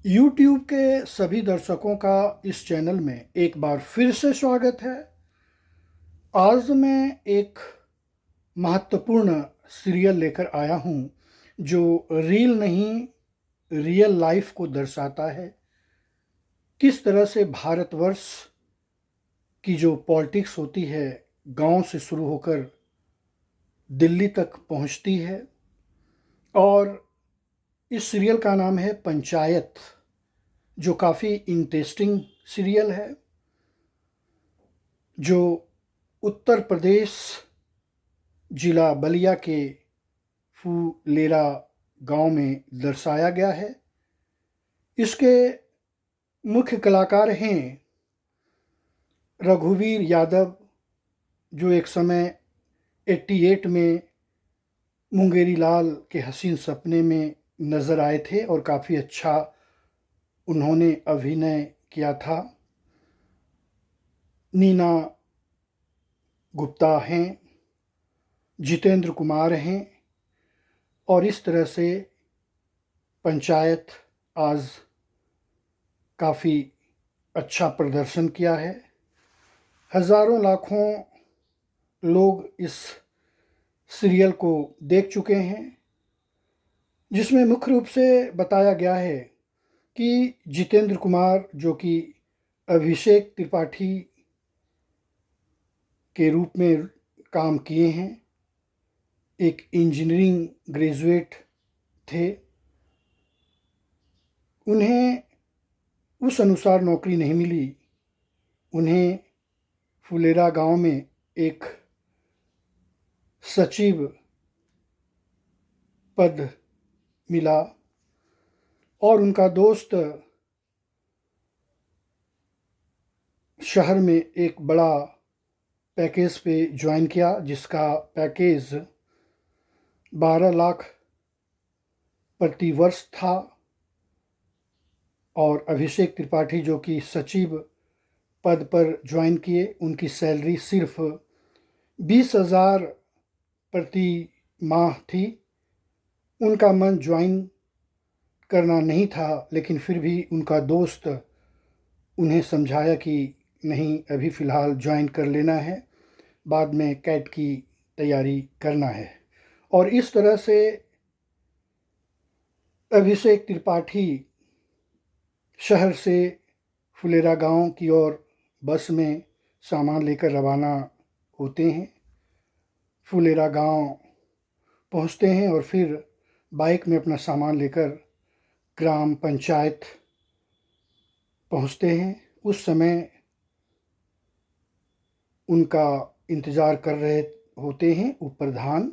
YouTube के सभी दर्शकों का इस चैनल में एक बार फिर से स्वागत है। आज मैं एक महत्वपूर्ण सीरियल लेकर आया हूँ जो रील नहीं, रियल लाइफ को दर्शाता है। किस तरह से भारतवर्ष की जो पॉलिटिक्स होती है, गांव से शुरू होकर दिल्ली तक पहुंचती है। और इस सीरियल का नाम है पंचायत, जो काफ़ी इंटरेस्टिंग सीरियल है, जो उत्तर प्रदेश जिला बलिया के फुलेरा गांव में दर्शाया गया है। इसके मुख्य कलाकार हैं रघुवीर यादव, जो एक समय 88 में मुंगेरी लाल के हसीन सपने में नज़र आए थे और काफ़ी अच्छा उन्होंने अभिनय किया था। नीना गुप्ता हैं, जितेंद्र कुमार हैं, और इस तरह से पंचायत आज काफ़ी अच्छा प्रदर्शन किया है। हज़ारों लाखों लोग इस सीरियल को देख चुके हैं, जिसमें मुख्य रूप से बताया गया है कि जितेंद्र कुमार, जो कि अभिषेक त्रिपाठी के रूप में काम किए हैं, एक इंजीनियरिंग ग्रेजुएट थे। उन्हें उस अनुसार नौकरी नहीं मिली। उन्हें फुलेरा गांव में एक सचिव पद मिला और उनका दोस्त शहर में एक बड़ा पैकेज पे ज्वाइन किया, जिसका पैकेज 12 लाख प्रति वर्ष था। और अभिषेक त्रिपाठी, जो कि सचिव पद पर ज्वाइन किए, उनकी सैलरी सिर्फ 20,000 प्रति माह थी। उनका मन ज्वाइन करना नहीं था, लेकिन फिर भी उनका दोस्त उन्हें समझाया कि नहीं, अभी फ़िलहाल ज्वाइन कर लेना है, बाद में कैट की तैयारी करना है। और इस तरह से अभिषेक त्रिपाठी शहर से फुलेरा गांव की ओर बस में सामान लेकर रवाना होते हैं। फुलेरा गांव पहुंचते हैं और फिर बाइक में अपना सामान लेकर ग्राम पंचायत पहुंचते हैं। उस समय उनका इंतज़ार कर रहे होते हैं उपप्रधान,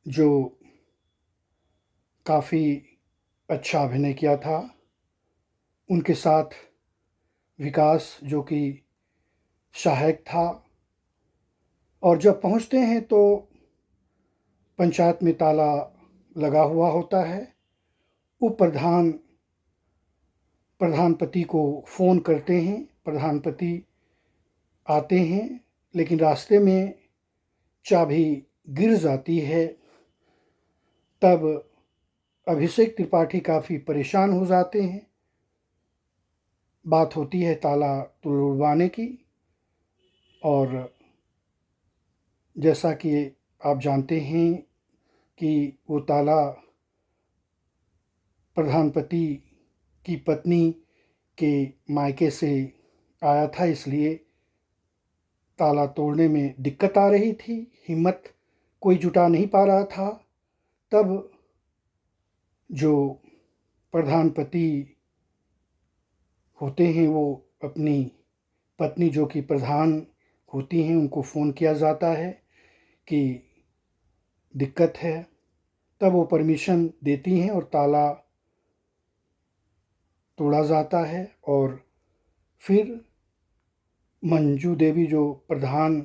जो काफ़ी अच्छा अभिनय किया था। उनके साथ विकास, जो कि सहायक था। और जब पहुंचते हैं तो पंचायत में ताला लगा हुआ होता है। उपप्रधान प्रधानपति को फ़ोन करते हैं, प्रधानपति आते हैं, लेकिन रास्ते में चाबी गिर जाती है। तब अभिषेक त्रिपाठी काफ़ी परेशान हो जाते हैं। बात होती है ताला तुड़वाने की, और जैसा कि आप जानते हैं कि वो ताला प्रधानपति की पत्नी के मायके से आया था, इसलिए ताला तोड़ने में दिक्कत आ रही थी। हिम्मत कोई जुटा नहीं पा रहा था। तब जो प्रधानपति होते हैं, वो अपनी पत्नी, जो कि प्रधान होती हैं, उनको फ़ोन किया जाता है कि दिक्कत है। तब वो परमिशन देती हैं और ताला तोड़ा जाता है। और फिर मंजू देवी, जो प्रधान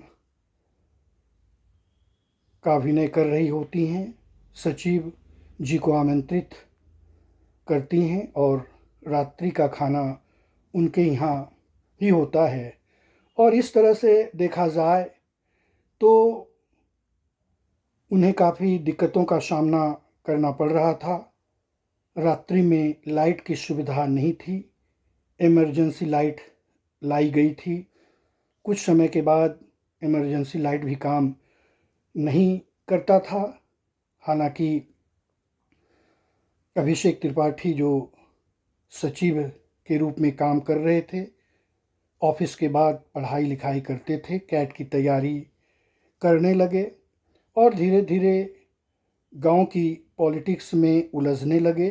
का अभिनय कर रही होती हैं, सचिव जी को आमंत्रित करती हैं और रात्रि का खाना उनके यहाँ ही होता है। और इस तरह से देखा जाए तो उन्हें काफ़ी दिक्कतों का सामना करना पड़ रहा था। रात्रि में लाइट की सुविधा नहीं थी। इमरजेंसी लाइट लाई गई थी। कुछ समय के बाद इमरजेंसी लाइट भी काम नहीं करता था। हालांकि अभिषेक त्रिपाठी जो सचिव के रूप में काम कर रहे थे, ऑफिस के बाद पढ़ाई लिखाई करते थे, कैट की तैयारी करने लगे और धीरे धीरे गांव की पॉलिटिक्स में उलझने लगे।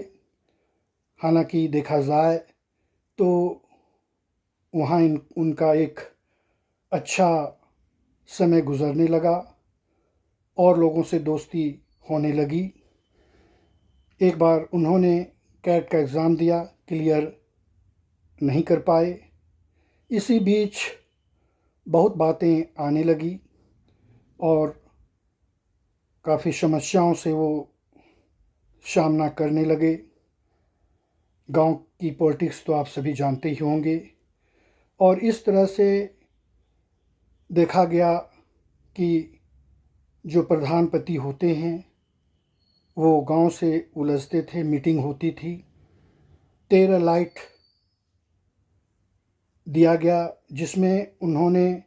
हालांकि देखा जाए तो वहाँ उनका एक अच्छा समय गुजरने लगा और लोगों से दोस्ती होने लगी। एक बार उन्होंने कैट का एग्ज़ाम दिया, क्लियर नहीं कर पाए। इसी बीच बहुत बातें आने लगी और काफ़ी समस्याओं से वो सामना करने लगे। गांव की पॉलिटिक्स तो आप सभी जानते ही होंगे और इस तरह से देखा गया कि जो प्रधानपति होते हैं वो गांव से उलझते थे। मीटिंग होती थी, 13 लाइट दिया गया जिसमें उन्होंने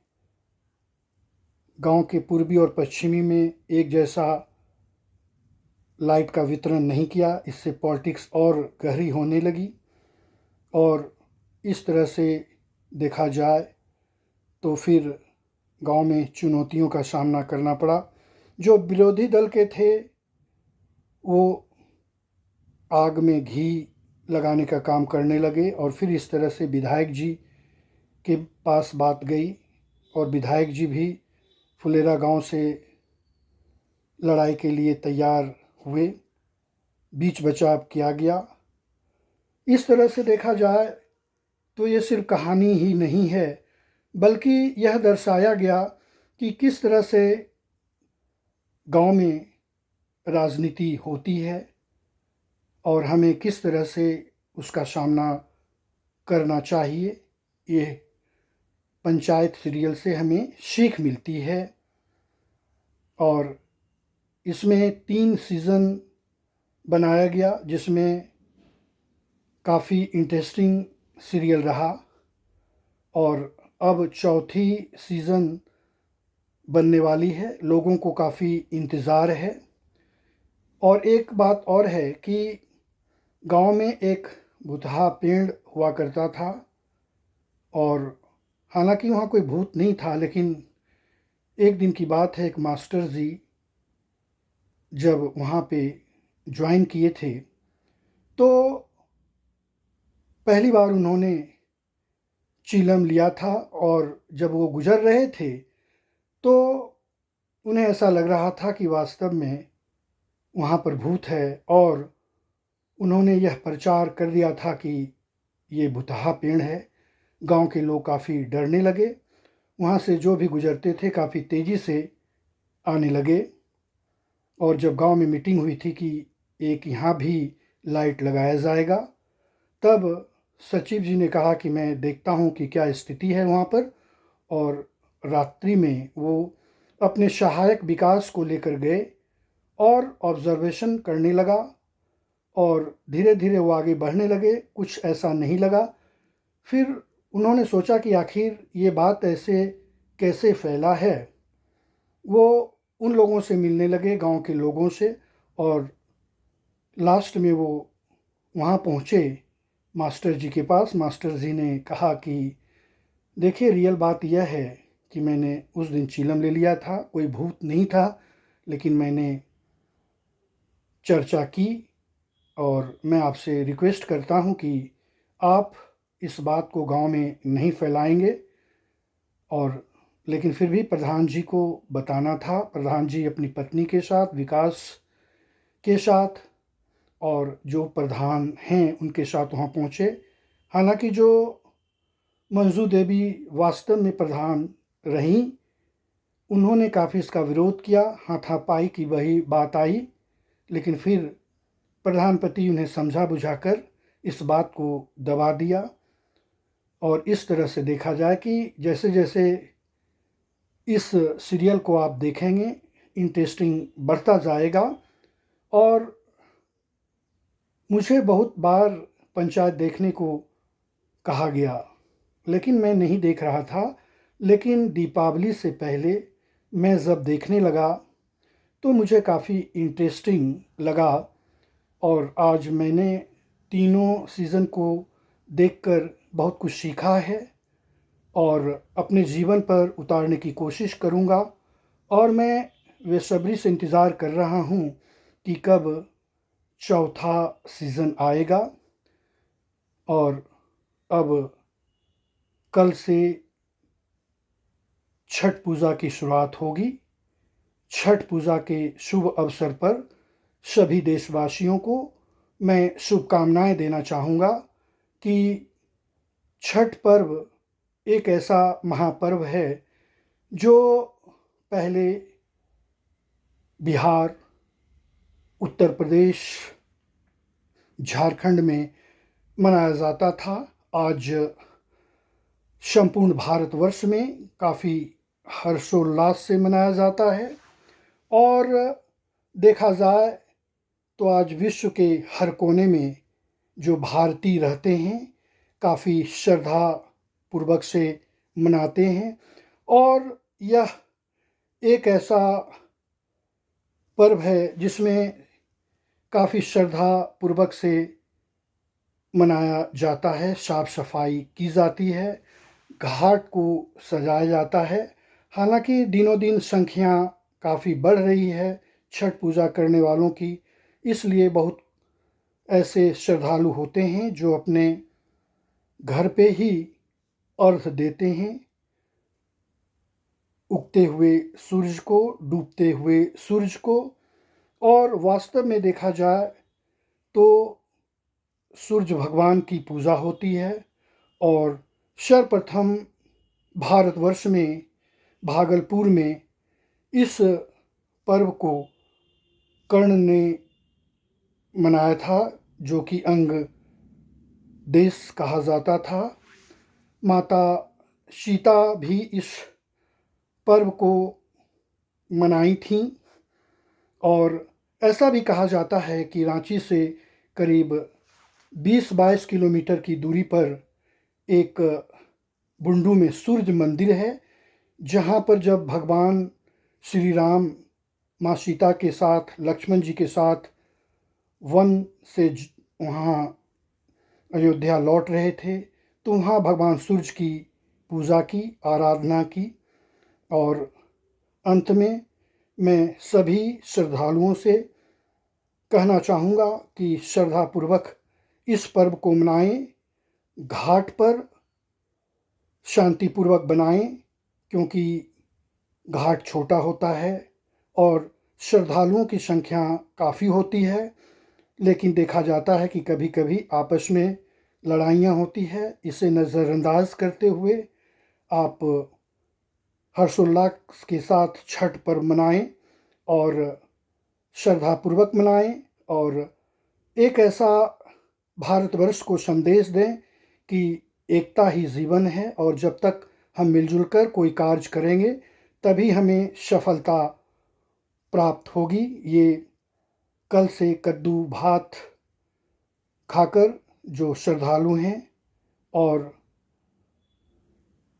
गांव के पूर्वी और पश्चिमी में एक जैसा लाइट का वितरण नहीं किया। इससे पॉलिटिक्स और गहरी होने लगी और इस तरह से देखा जाए तो फिर गांव में चुनौतियों का सामना करना पड़ा। जो विरोधी दल के थे वो आग में घी लगाने का काम करने लगे और फिर इस तरह से विधायक जी के पास बात गई और विधायक जी भी फुलेरा गांव से लड़ाई के लिए तैयार हुए। बीच बचाव किया गया। इस तरह से देखा जाए तो ये सिर्फ कहानी ही नहीं है, बल्कि यह दर्शाया गया कि किस तरह से गांव में राजनीति होती है और हमें किस तरह से उसका सामना करना चाहिए। ये पंचायत सीरियल से हमें सीख मिलती है और इसमें 3 सीज़न बनाया गया जिसमें काफ़ी इंटरेस्टिंग सीरियल रहा और अब चौथी सीज़न बनने वाली है। लोगों को काफ़ी इंतज़ार है। और एक बात और है कि गांव में एक भुतहा पेड़ हुआ करता था और हालांकि वहाँ कोई भूत नहीं था, लेकिन एक दिन की बात है, एक मास्टर जी जब वहाँ पे ज्वाइन किए थे तो पहली बार उन्होंने चीलम लिया था और जब वो गुजर रहे थे तो उन्हें ऐसा लग रहा था कि वास्तव में वहाँ पर भूत है और उन्होंने यह प्रचार कर दिया था कि ये भुतहा पेड़ है। गांव के लोग काफ़ी डरने लगे। वहाँ से जो भी गुजरते थे काफ़ी तेज़ी से आने लगे और जब गांव में मीटिंग हुई थी कि एक यहाँ भी लाइट लगाया जाएगा, तब सचिव जी ने कहा कि मैं देखता हूँ कि क्या स्थिति है वहाँ पर। और रात्रि में वो अपने सहायक विकास को लेकर गए और ऑब्जर्वेशन करने लगा और धीरे धीरे वो आगे बढ़ने लगे। कुछ ऐसा नहीं लगा। फिर उन्होंने सोचा कि आखिर ये बात ऐसे कैसे फैला है। वो उन लोगों से मिलने लगे, गांव के लोगों से, और लास्ट में वो वहाँ पहुँचे मास्टर जी के पास। मास्टर जी ने कहा कि देखिए, रियल बात यह है कि मैंने उस दिन चीलम ले लिया था, कोई भूत नहीं था, लेकिन मैंने चर्चा की और मैं आपसे रिक्वेस्ट करता हूँ कि आप इस बात को गांव में नहीं फैलाएंगे। और लेकिन फिर भी प्रधान जी को बताना था। प्रधान जी अपनी पत्नी के साथ, विकास के साथ और जो प्रधान हैं उनके साथ वहाँ पहुँचे। हालांकि जो मंजू देवी वास्तव में प्रधान रहीं, उन्होंने काफ़ी इसका विरोध किया, हाथापाई की वही बात आई, लेकिन फिर प्रधानपति उन्हें समझा बुझाकर इस बात को दबा दिया। और इस तरह से देखा जाए कि जैसे जैसे इस सीरियल को आप देखेंगे, इंटरेस्टिंग बढ़ता जाएगा और मुझे बहुत बार पंचायत देखने को कहा गया, लेकिन मैं नहीं देख रहा था। लेकिन दीपावली से पहले मैं जब देखने लगा तो मुझे काफ़ी इंटरेस्टिंग लगा, और आज मैंने तीनों सीज़न को देखकर बहुत कुछ सीखा है और अपने जीवन पर उतारने की कोशिश करूँगा। और मैं बेसब्री से इंतज़ार कर रहा हूँ कि कब चौथा सीज़न आएगा। और अब कल से छठ पूजा की शुरुआत होगी। छठ पूजा के शुभ अवसर पर सभी देशवासियों को मैं शुभकामनाएं देना चाहूँगा कि छठ पर्व एक ऐसा महापर्व है जो पहले बिहार, उत्तर प्रदेश, झारखंड में मनाया जाता था। आज संपूर्ण भारतवर्ष में काफ़ी हर्षोल्लास से मनाया जाता है। और देखा जाए तो आज विश्व के हर कोने में जो भारतीय रहते हैं काफ़ी श्रद्धा पूर्वक से मनाते हैं। और यह एक ऐसा पर्व है जिसमें काफ़ी श्रद्धा पूर्वक से मनाया जाता है। साफ सफाई की जाती है, घाट को सजाया जाता है। हालांकि दिनों दिन संख्या काफ़ी बढ़ रही है छठ पूजा करने वालों की, इसलिए बहुत ऐसे श्रद्धालु होते हैं जो अपने घर पे ही अर्घ देते हैं, उगते हुए सूरज को, डूबते हुए सूरज को। और वास्तव में देखा जाए तो सूर्य भगवान की पूजा होती है। और सर्वप्रथम भारतवर्ष में भागलपुर में इस पर्व को कर्ण ने मनाया था, जो कि अंग देश कहा जाता था। माता सीता भी इस पर्व को मनाई थी। और ऐसा भी कहा जाता है कि रांची से करीब 20-22 किलोमीटर की दूरी पर एक बुंडू में सूर्य मंदिर है, जहाँ पर जब भगवान श्री राम माँ सीता के साथ, लक्ष्मण जी के साथ वन से वहाँ अयोध्या लौट रहे थे, तो वहाँ भगवान सूर्य की पूजा की, आराधना की। और अंत में मैं सभी श्रद्धालुओं से कहना चाहूँगा कि श्रद्धापूर्वक इस पर्व को मनाएं, घाट पर शांतिपूर्वक बनाएं, क्योंकि घाट छोटा होता है और श्रद्धालुओं की संख्या काफ़ी होती है। लेकिन देखा जाता है कि कभी कभी आपस में लड़ाइयाँ होती है। इसे नज़रअंदाज करते हुए आप हर्षोल्लास के साथ छठ पर्व मनाएं और श्रद्धापूर्वक मनाएं, और एक ऐसा भारतवर्ष को संदेश दें कि एकता ही जीवन है, और जब तक हम मिलजुल कर कोई कार्य करेंगे तभी हमें सफलता प्राप्त होगी। ये कल से कद्दू भात खाकर जो श्रद्धालु हैं, और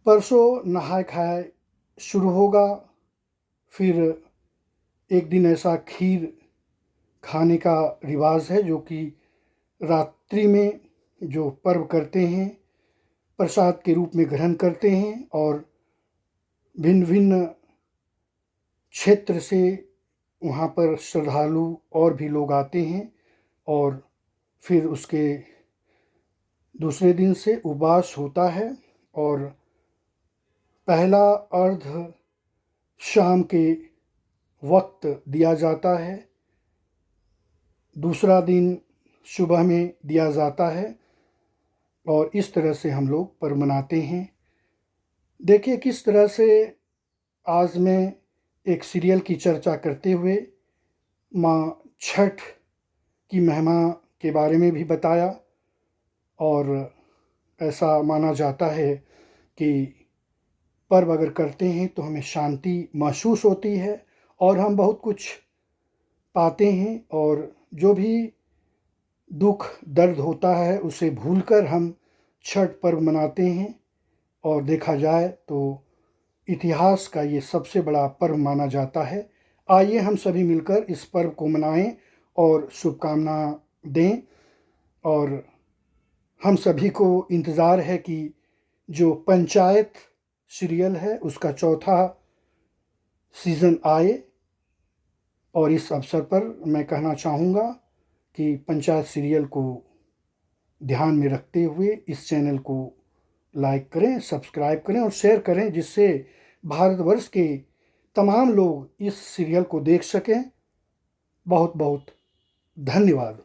परसों नहाय खाए शुरू होगा। फिर एक दिन ऐसा खीर खाने का रिवाज है जो कि रात्रि में जो पर्व करते हैं प्रसाद के रूप में ग्रहण करते हैं। और भिन्न भिन्न क्षेत्र से वहाँ पर श्रद्धालु और भी लोग आते हैं। और फिर उसके दूसरे दिन से उपवास होता है, और पहला अर्घ शाम के वक्त दिया जाता है, दूसरा दिन सुबह में दिया जाता है, और इस तरह से हम लोग पर्व मनाते हैं। देखिए किस तरह से आज मैं एक सीरियल की चर्चा करते हुए माँ छठ की महिमा के बारे में भी बताया। और ऐसा माना जाता है कि पर्व अगर करते हैं तो हमें शांति महसूस होती है और हम बहुत कुछ पाते हैं। और जो भी दुख दर्द होता है उसे भूलकर हम छठ पर्व मनाते हैं। और देखा जाए तो इतिहास का ये सबसे बड़ा पर्व माना जाता है। आइए हम सभी मिलकर इस पर्व को मनाएं और शुभकामना दें। और हम सभी को इंतज़ार है कि जो पंचायत सीरियल है उसका चौथा सीज़न आए। और इस अवसर पर मैं कहना चाहूँगा कि पंचायत सीरियल को ध्यान में रखते हुए इस चैनल को लाइक करें, सब्सक्राइब करें और शेयर करें, जिससे भारतवर्ष के तमाम लोग इस सीरियल को देख सकें। बहुत बहुत धन्यवाद।